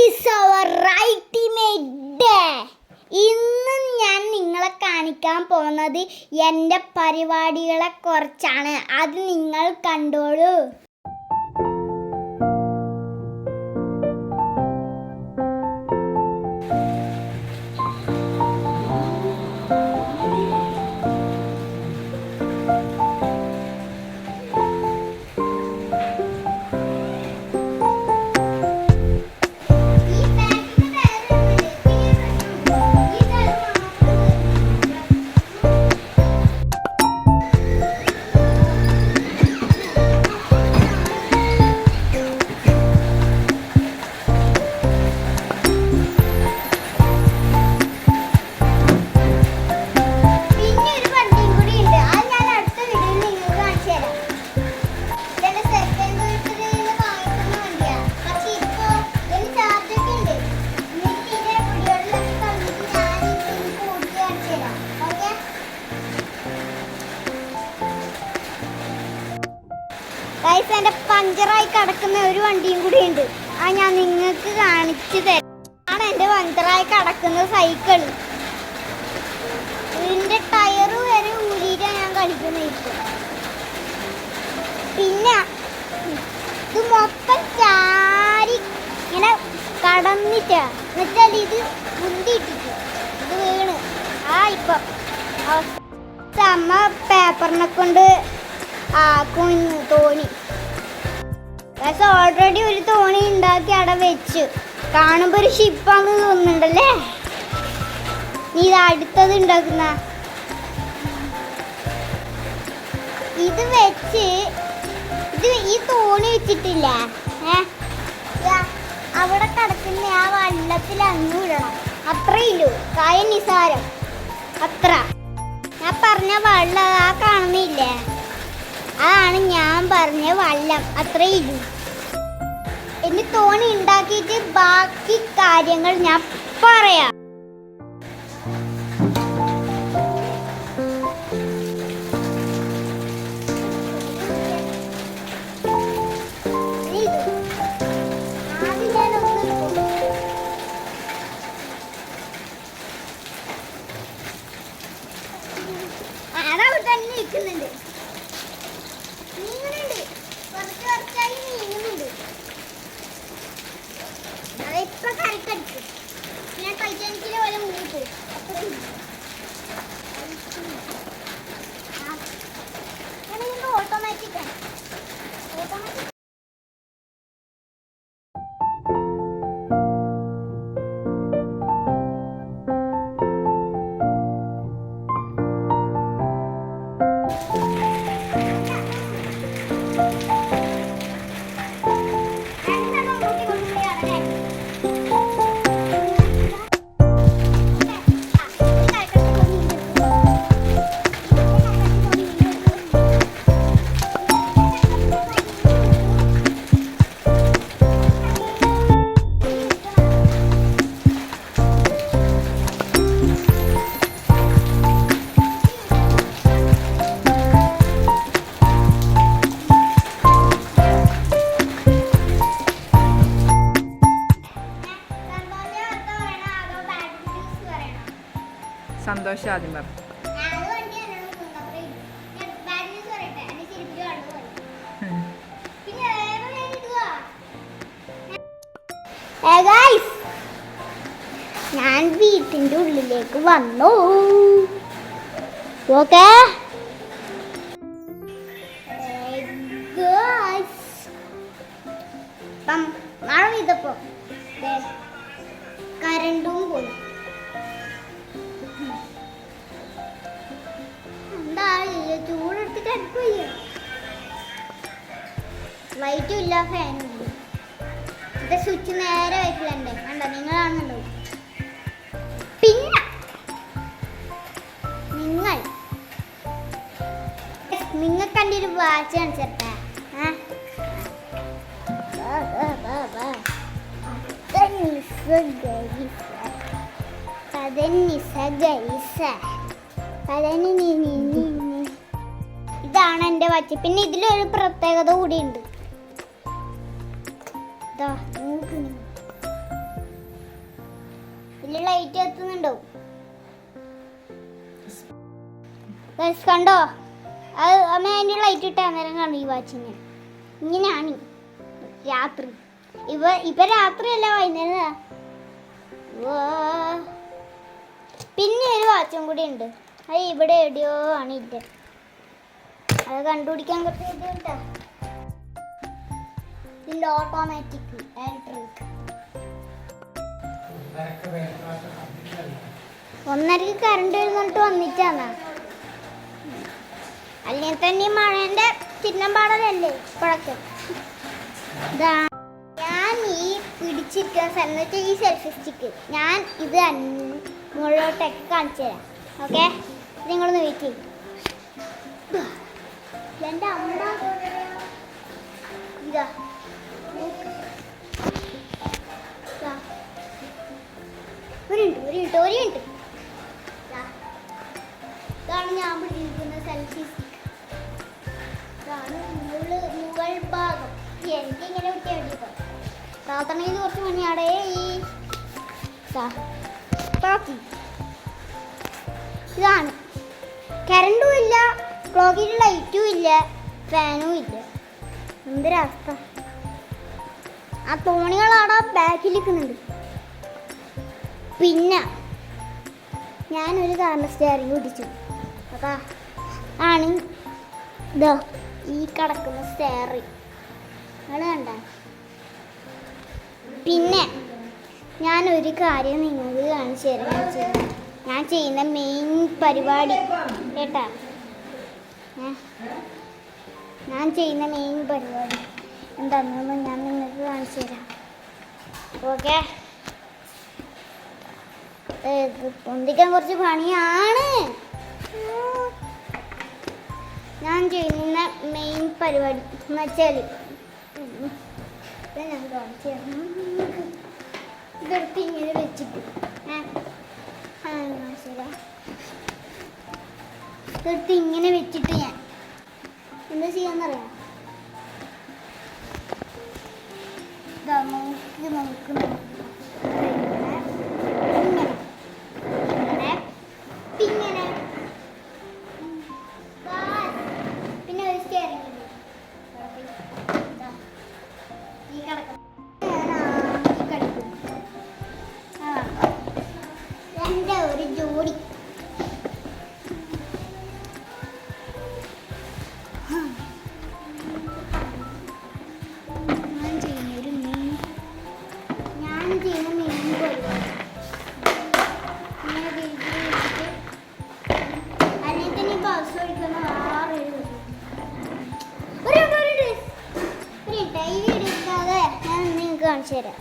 Is our ultimate day. ഇന്ന് ഞാൻ നിങ്ങളെ കാണിക്കാൻ പോകുന്നത് എൻ്റെ പരിപാടികളെ കുറിച്ചാണ്. അത് നിങ്ങൾ കണ്ടോളൂ. എൻ്റെ പഞ്ചറായി കിടക്കുന്ന ഒരു വണ്ടിയും കൂടി ഉണ്ട്. ആ ഞാൻ നിങ്ങൾക്ക് കാണിച്ചു തരാം. ആണ് എൻ്റെ പഞ്ചറായി കിടക്കുന്ന സൈക്കിൾ. ഇതിൻ്റെ ടയറ് വരെ ഊരിയിട്ടാണ് ഞാൻ കളിക്കുന്നത് ഇപ്പോൾ. പിന്നെ ഇത് മൊത്തം ചാരി ഇങ്ങനെ കടന്നിട്ടാ, എന്നുവെച്ചാൽ ഇത് മുന്തിയിട്ടിട്ട് ഇത് വീണ് ഇപ്പം അമ്മ പേപ്പറിനെ കൊണ്ട് ആക്കുന്നു തോണി. പക്ഷെ ഓൾറെഡി ഒരു തോണി ഉണ്ടാക്കി അവിടെ വെച്ചു. കാണുമ്പോൾ ഒരു ഷിപ്പാന്ന് തോന്നുന്നുണ്ടല്ലേ. നീ ഇത് അടുത്തത് ഉണ്ടാക്കുന്ന ഇത് വെച്ച് ഈ തോണി വെച്ചിട്ടില്ല, അവിടെ കിടക്കുന്ന ആ വള്ളത്തിൽ അങ്ങ് വിടണം. അത്രയില്ലു കാര്യം നിസാരം. അത്ര ഞാൻ പറഞ്ഞ വള്ളം ആ കാണുന്നില്ലേ, അതാണ് ഞാൻ പറഞ്ഞ വള്ളം. അത്രയില്ലു. ഇനി തോണി ഉണ്ടാക്കിയിട്ട് ബാക്കി കാര്യങ്ങൾ ഞാൻ പറയാം. അതവിടെ തന്നെ നിൽക്കുന്നുണ്ട്. നീങ്ങുന്നുണ്ട്, കുറച്ച് കുറച്ചായി നീങ്ങുന്നുണ്ട്. അതിപ്പോ കരക്കടിക്കും. ഞാൻ ടൈറ്റാനിക്കിലെ പോലെ മുങ്ങിപ്പോയി. ഓട്ടോമാറ്റിക്കാണ്. ഓട്ടോമാറ്റിക് സന്തോഷം ആദ്യം പറഞ്ഞു. ഞാൻ വീട്ടിൻ്റെ ഉള്ളിലേക്ക് വന്നു. ഓക്കെ മഴ പെയ്തപ്പോ കരണ്ടും പോയി. എന്താ ചൂടെടുത്തിട്ട് അടുപ്പില്ല. ലൈറ്റും ഇല്ല, ഫാനും ഇല്ല. ഇത് സ്വിച്ച് നേരെ വെക്കലുണ്ട്. കണ്ടോ, നിങ്ങൾ കാണുന്നുണ്ടോ? പിന്നെ നിങ്ങൾക്ക് എൻ്റെ ഒരു വാച്ച് കാണിച്ചേ. ഇതാണ് എൻ്റെ വാച്ച്. പിന്നെ ഇതിലൊരു പ്രത്യേകത കൂടി ഉണ്ട്. ഉണ്ടാവും. കണ്ടോ? അത് അമ്മ അതിൻ്റെ ലൈറ്റ് ഇട്ട് അന്നേരം കാണും ഈ വാച്ചിങ്. ഇങ്ങനെയാണ് രാത്രി. ഇപ്പൊ രാത്രിയല്ല, വൈകുന്നേരം. പിന്നെ ഒരു വാച്ചും കൂടി ഉണ്ട്. അത് ഇവിടെ എവിടെയോ ആണ് ഇല്ല. അത് കണ്ടുപിടിക്കാൻ കുറച്ച് ബുദ്ധിമുട്ടാ. ഇതിൻ്റെ ഓട്ടോമാറ്റിക് ഇലക്ട്രിക്. 1:30 കറണ്ട് വരുന്നിട്ട് വന്നിട്ടാന്നാ. അല്ലെങ്കിൽ തന്നെ ഈ മഴേൻ്റെ ചിഹ്നം പാടലല്ലേ ഇപ്പോഴൊക്കെ. ഞാൻ ഈ പിടിച്ചിരിക്കുന്ന സ്ഥലം വെച്ചാൽ ഈ സെൽഫി സ്റ്റിക്ക് ഞാൻ ഇത് മുകളിലോട്ടൊക്കെ കാണിച്ചു തരാം. ഓക്കെ, നിങ്ങളൊന്ന് വെയിറ്റ് ചെയ്യും. എൻ്റെ അമ്മ ഇതാ ഒരു മിനിറ്റ്. ഇതാണ് ഞാൻ പിടിച്ചിരിക്കുന്ന സെൽഫി സ്റ്റിക്ക്. ഇതാണ് മുകൾ ഭാഗം. എനിക്കിങ്ങനെ വിട്ടിയാൽ വേണ്ടിപ്പോ പ്രാർത്ഥനയിൽ കുറച്ച് മണിയാടേ ഈ ബാക്കി. ഇതാണ് കറണ്ടും ഇല്ല, ക്ലോക്കിൽ ലൈറ്റും ഇല്ല, ഫാനും ഇല്ല. എന്തൊരവസ്ഥ. ആ തോണികളവിടെ ബാക്കിൽ നിൽക്കുന്നുണ്ട്. പിന്നെ ഞാനൊരു കാരണം സ്റ്റെയറിംഗ് പിടിച്ചു. അതാ ആണ് ഇതാ ഈ കിടക്കുന്ന സ്റ്റെയറിംഗ്. നിങ്ങൾ കണ്ട. പിന്നെ ഞാനൊരു കാര്യം നിങ്ങൾക്ക് കാണിച്ചു തരാം. ഞാൻ ചെയ്യുന്ന മെയിൻ പരിപാടി കേട്ടാ. ഞാൻ ചെയ്യുന്ന മെയിൻ പരിപാടി എന്താണെന്ന് ഞാൻ നിങ്ങൾക്ക് കാണിച്ചു തരാം. ഓക്കെ, പൊന്തിക്കാൻ കുറച്ച് പണിയാണ്. ഞാൻ ചെയ്യുന്ന മെയിൻ പരിപാടി എന്ന് വെച്ചാൽ ഞാൻ കാണിച്ചു തരാം. ഇതെടുത്ത് ഇങ്ങനെ വെച്ചിട്ട് ഇതെടുത്ത് ഇങ്ങനെ വെച്ചിട്ട് ഞാൻ എന്താ ചെയ്യാന്നറിയാം. നമുക്ക് പിന്നെ ഒരു സ്റ്റെയറിംഗ് ഈ കിടക്കും. എൻ്റെ ഒരു ജോഡി കാണിച്ചു തരാം.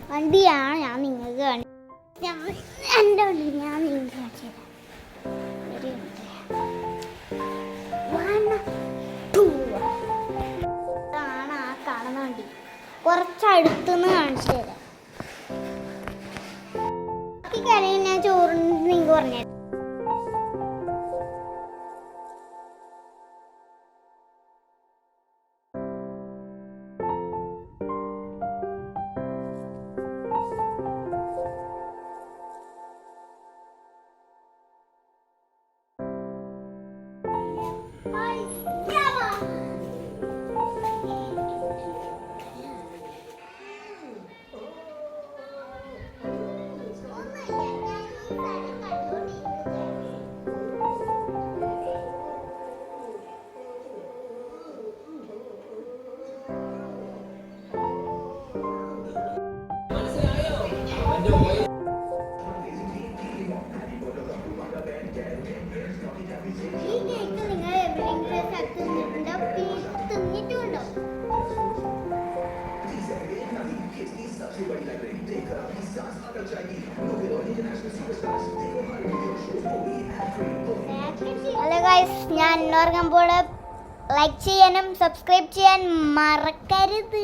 വണ്ടിയാണ് ഞാൻ നിങ്ങൾക്ക് എൻ്റെ വണ്ടി ഞാൻ നിങ്ങൾക്ക് കാണിച്ചു തരാം. ഇതാണ് ആ കാണുന്ന വണ്ടി. കുറച്ചടുത്തുനിന്ന് കാണിച്ചു തരാം. കാര്യം ഞാൻ ചോറിന് നിങ്ങൾക്ക് പറഞ്ഞു. ഹലോ ഗൈസ്, ഞാൻ ഉറങ്ങുമ്പോൾ ലൈക്ക് ചെയ്യാനും സബ്സ്ക്രൈബ് ചെയ്യാൻ മറക്കരുത്.